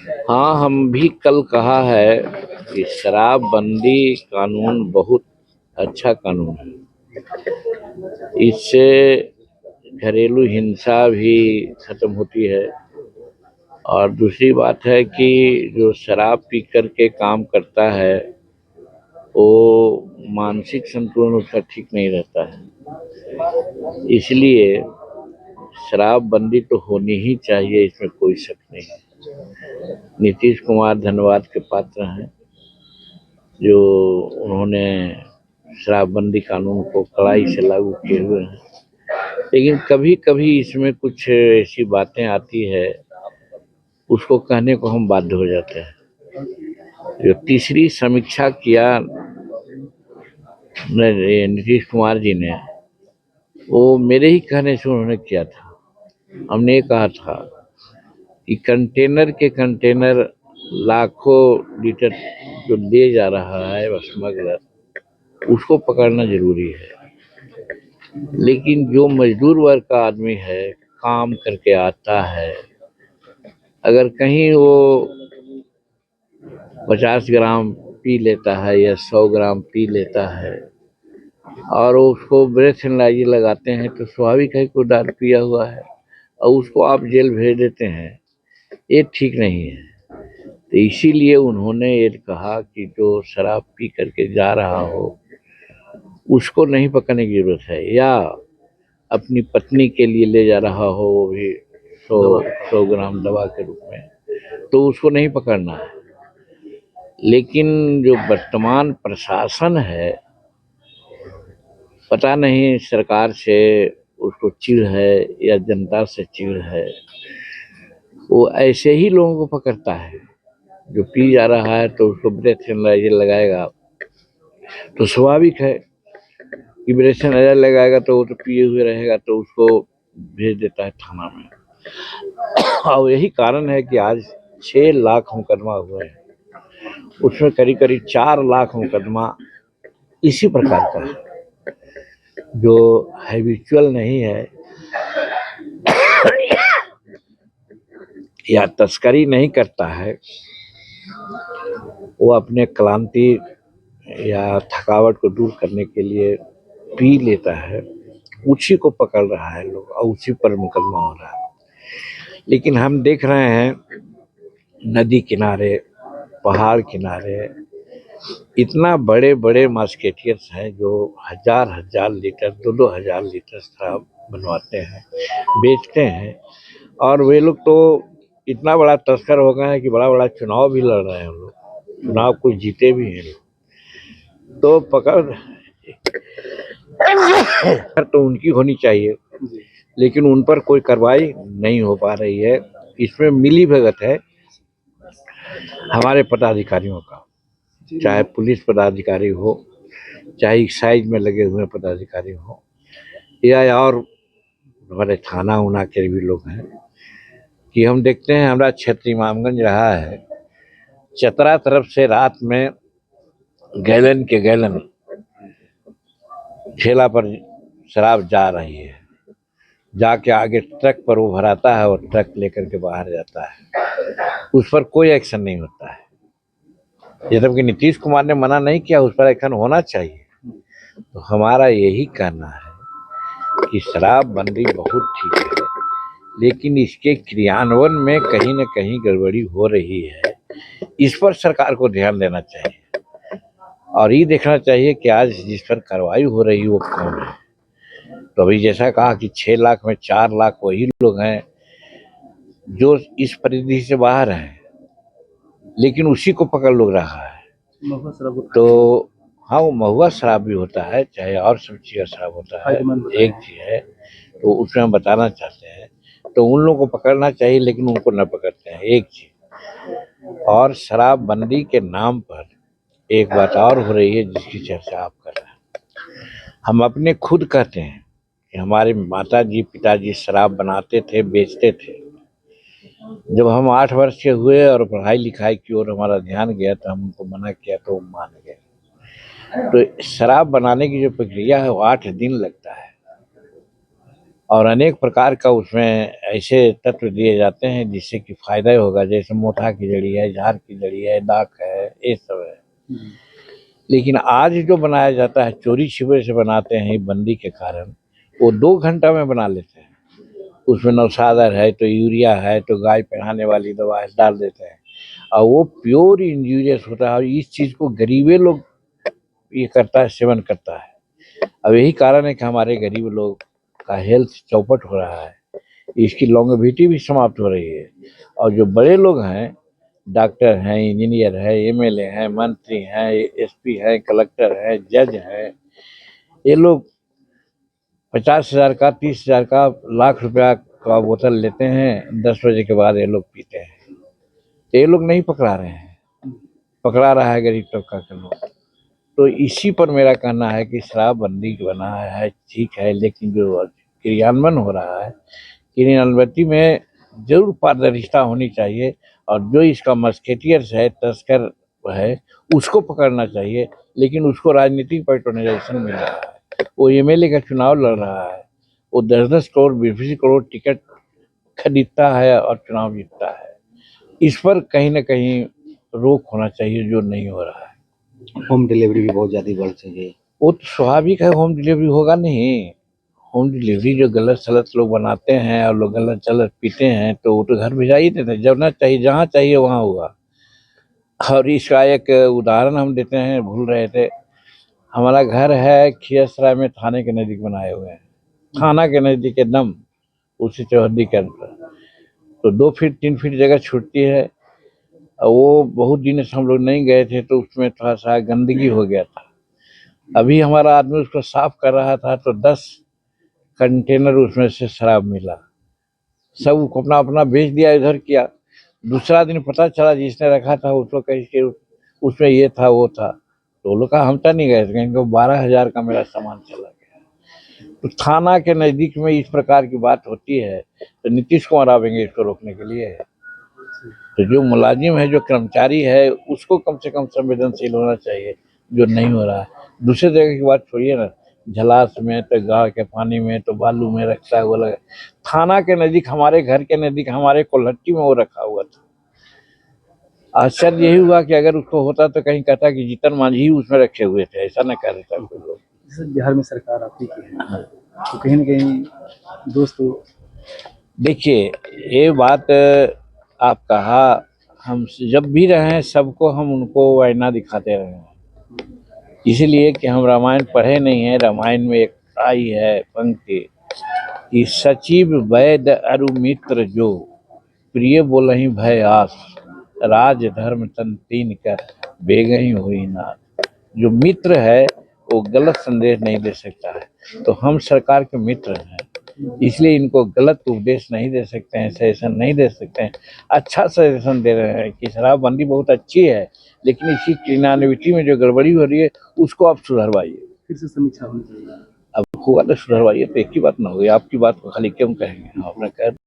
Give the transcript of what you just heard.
हाँ, हम भी कल कहा है कि शराबबंदी कानून बहुत अच्छा कानून है। इससे घरेलू हिंसा भी खत्म होती है। और दूसरी बात है कि जो शराब पी कर के काम करता है वो मानसिक संतुलन उसका ठीक नहीं रहता है। इसलिए शराबबंदी तो होनी ही चाहिए, इसमें कोई शक नहीं है। नीतीश कुमार धन्यवाद के पात्र हैं जो उन्होंने शराबबंदी कानून को कड़ाई से लागू किए हुए हैं। लेकिन कभी कभी इसमें कुछ ऐसी बातें आती है, उसको कहने को हम बाध्य हो जाते हैं। जो तीसरी समीक्षा किया नीतीश कुमार जी ने, वो मेरे ही कहने से उन्होंने किया था। हमने ये कहा था कि कंटेनर के कंटेनर लाखों लीटर जो ले जा रहा है स्मगलर, उसको पकड़ना जरूरी है। लेकिन जो मजदूर वर्ग का आदमी है, काम करके आता है, अगर कहीं वो 50 ग्राम पी लेता है या 100 ग्राम पी लेता है और उसको ब्रेथ एनालाइजर लगाते हैं, तो स्वाभाविक है कि वो दारू पिया हुआ है और उसको आप जेल भेज देते हैं। ये ठीक नहीं है। तो इसीलिए उन्होंने ये कहा कि जो शराब पी करके जा रहा हो उसको नहीं पकड़ने की जरूरत है, या अपनी पत्नी के लिए ले जा रहा हो वो भी 100 ग्राम दवा के रूप में, तो उसको नहीं पकड़ना है। लेकिन जो वर्तमान प्रशासन है, पता नहीं सरकार से उसको चिढ़ है या जनता से चिढ़ है, वो ऐसे ही लोगों को पकड़ता है। जो पी जा रहा है तो उसको ब्रेथ एनालाइजर लगाएगा, तो स्वाभाविक है कि ब्रेथ एनालाइजर लगाएगा तो वो तो पिए हुए रहेगा, तो उसको भेज देता है थाना में। और यही कारण है कि आज 6 लाख मुकदमा हुए हैं, उसमें करीब करीब 4 लाख मुकदमा इसी प्रकार का है। जो हैबिचुअल नहीं है या तस्करी नहीं करता है, वो अपने क्लांति या थकावट को दूर करने के लिए पी लेता है, उसी को पकड़ रहा है लोग और उसी पर मुकदमा हो रहा है। लेकिन हम देख रहे हैं नदी किनारे, पहाड़ किनारे इतना बड़े बड़े मार्केटियर्स हैं जो हजार हजार लीटर, 2-2 हजार लीटर शराब बनवाते हैं, बेचते हैं। और वे लोग तो इतना बड़ा तस्कर हो गए हैं कि बड़ा बड़ा चुनाव भी लड़ रहे हैं। लोग चुनाव कुछ जीते भी हैं लोग, तो पकड़ तो उनकी होनी चाहिए, लेकिन उन पर कोई कार्रवाई नहीं हो पा रही है। इसमें मिली भगत है हमारे पदाधिकारियों का, चाहे पुलिस पदाधिकारी हो, चाहे एक्साइज में लगे हुए पदाधिकारी हो, या और हमारे थाना उना के भी लोग हैं। कि हम देखते हैं हमारा क्षेत्र इमामगंज रहा है, चतरा तरफ से रात में गैलन के गैलन ठेला पर शराब जा रही है, जाके आगे ट्रक पर वो भराता है और ट्रक लेकर के बाहर जाता है। उस पर कोई एक्शन नहीं होता है। ये जबकि नीतीश कुमार ने मना नहीं किया, उस पर एक्शन होना चाहिए। तो हमारा यही कहना है कि शराबबंदी बहुत ठीक है, लेकिन इसके क्रियान्वयन में कहीं न कहीं गड़बड़ी हो रही है। इस पर सरकार को ध्यान देना चाहिए और ये देखना चाहिए कि आज जिस पर कार्रवाई हो रही है वो कौन है। तो अभी जैसा कहा कि 6 लाख में 4 लाख वही लोग हैं जो इस परिधि से बाहर हैं, लेकिन उसी को पकड़ लोग रहा है। तो हाँ, वो महुआ शराब भी होता है, चाहे और सब चीज़ का शराब होता है, एक चीज़ है। तो उसमें हम बताना चाहते हैं, तो उन लोगों को पकड़ना चाहिए, लेकिन उनको न पकड़ते हैं, एक चीज। और शराबबंदी के नाम पर एक बात और हो रही है जिसकी चर्चा आप कर रहे हैं। हम अपने खुद कहते हैं कि हमारे माता जी पिताजी शराब बनाते थे, बेचते थे। जब हम 8 वर्ष के हुए और पढ़ाई लिखाई की ओर हमारा ध्यान गया तो हम उनको मना किया तो वो मान गए। तो शराब बनाने की जो प्रक्रिया है वो 8 दिन लगता है। और अनेक प्रकार का उसमें ऐसे तत्व दिए जाते हैं जिससे कि फायदा ही होगा, जैसे मोथा की जड़ी है, झार की जड़ी है, दाख है, ये सब है। लेकिन आज जो बनाया जाता है चोरी छिपे से बनाते हैं बंदी के कारण, वो 2 घंटा में बना लेते हैं। उसमें नौशादर है तो यूरिया है तो गाय पहनाने वाली दवा है, डाल देते हैं और वो प्योर इंजूरियस होता है। और इस चीज को गरीबे लोग ये करता है, सेवन करता है। अब यही कारण है कि हमारे गरीब लोग का हेल्थ चौपट हो रहा है, इसकी लॉन्गेविटी भी समाप्त हो रही है। और जो बड़े लोग हैं, डॉक्टर हैं, इंजीनियर है, एमएलए हैं, मंत्री हैं, एसपी हैं, कलेक्टर हैं, जज हैं, ये लोग 50,000 का, 30,000 का, लाख रुपया का बोतल लेते हैं, 10 बजे के बाद ये लोग पीते हैं। ये लोग नहीं पकड़ा रहे हैं, पकड़ा रहा है गरीब तबका के लोग। तो इसी पर मेरा कहना है कि शराबबंदी बना है ठीक है, लेकिन जो क्रियान्वयन हो रहा है, क्रियान्वयन में जरूर पारदर्शिता होनी चाहिए। और जो इसका मस्केटियर्स है, तस्कर है, उसको पकड़ना चाहिए। लेकिन उसको राजनीतिक पैट्रोनाइजेशन मिल रहा है। वो एमएलए का चुनाव लड़ रहा है, वो 10-10 करोड़, 20-20 करोड़ टिकट खरीदता है और चुनाव जीतता है। इस पर कहीं ना कहीं रोक होना चाहिए, जो नहीं हो रहा है। होम डिलीवरी भी बहुत ज़्यादा बढ़ चुकी है। वो तो स्वाभाविक है, होम डिलीवरी होगा नहीं। होम डिलीवरी जो गलत सलत लोग बनाते हैं और लोग गलत सलत पीते हैं, तो वो तो घर भिजा ही देते हैं। जब ना चाहिए, जहाँ चाहिए वहाँ होगा। और इसका एक उदाहरण हम देते हैं, भूल रहे थे। हमारा घर है खियसराय में, थाने के नजदीक बनाए हुए हैं, थाना के नजदीक एकदम उसी चौहद्दी के अंदर। तो 2 फीट 3 फीट जगह छूटती है। और वो बहुत दिन से हम लोग नहीं गए थे, तो उसमें थोड़ा सा गंदगी हो गया था। अभी हमारा आदमी उसको साफ कर रहा था, तो 10 कंटेनर उसमें से शराब मिला। सब को अपना अपना बेच दिया, इधर किया। दूसरा दिन पता चला जिसने रखा था उसको कहीं के उसमें ये था वो था। तो लोग कहा हम तो नहीं गए थे, कहीं 12,000 का मेरा सामान चला गया। तो थाना के नजदीक में इस प्रकार की बात होती है, तो नीतीश कुमार आवेंगे इसको रोकने के लिए? तो जो मुलाजिम है, जो कर्मचारी है, उसको कम से कम संवेदनशील होना चाहिए, जो नहीं हो रहा है। दूसरे जगह की बात छोड़िए ना, झलास में तो गाड़ के पानी में तो बालू में रखता है वो लगा। थाना के नजदीक, हमारे घर के नजदीक, हमारे कोल्हट्टी में वो रखा हुआ था। आश्चर्य यही हुआ कि अगर उसको होता तो कहीं कहता कि जीतन मांझी ही उसमें रखे हुए थे, ऐसा न कह देता कोई लोग। जैसे बिहार में सरकार आपकी की है, तो कहीं ना कहीं दोस्तों देखिए, ये बात आप कहा, हम जब भी रहे सबको हम उनको आईना दिखाते रहे हैं। इसीलिए कि हम रामायण पढ़े नहीं है। रामायण में एक आई है पंक्ति कि सचिव वैद्य अरु मित्र जो, प्रिय बोलहि भय आस, राज धर्म तन तीन कर, बेगहि हुई नाथ। जो मित्र है वो गलत संदेश नहीं दे सकता है। तो हम सरकार के मित्र हैं, इसलिए इनको गलत उपदेश नहीं दे सकते हैं, सजेशन नहीं दे सकते हैं। अच्छा सजेशन दे रहे हैं कि शराबबंदी बहुत अच्छी है, लेकिन इसी क्रिमिनलिटी में जो गड़बड़ी हो रही है उसको आप सुधरवाइए। फिर से समीक्षा होनी चाहिए। अब होगा तो सुधरवाइए, तो एक ही बात ना होगी। आपकी बात को खाली क्यों कहेंगे, हम अपना कह